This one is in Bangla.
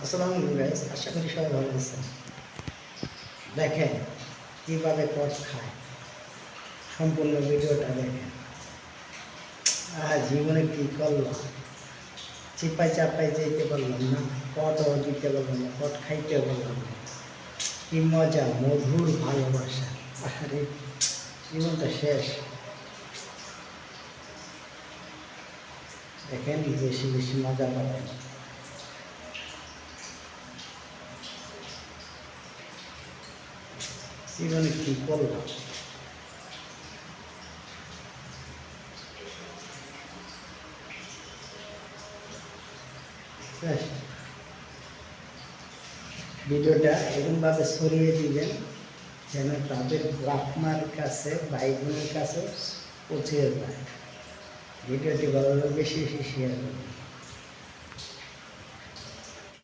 আসসালামু আলাইকুম গাইস, আশা করি সবাই ভালো আছেন। দেখেন কীভাবে কট খায়, সম্পূর্ণ ভিডিওটা দেখেন। জীবনে কী করলাম, চিপাই চাপাই যেতে পারলাম না, কটও দিতে পারলাম না, কট খাইতে পারলাম না। কি মজা, মধুর ভালোবাসা। আরে জীবনটা শেষ। দেখেন বেশি বেশি মজা পাবেন। জীবনে কী করলাম, ভিডিওটা এরকমভাবে ছড়িয়ে দিবেন যেন তাদের বাপ মার কাছে, ভাই বোনের কাছে পৌঁছে যায়। ভিডিওটি ভালো বেশি বেশি শেয়ার করবেন।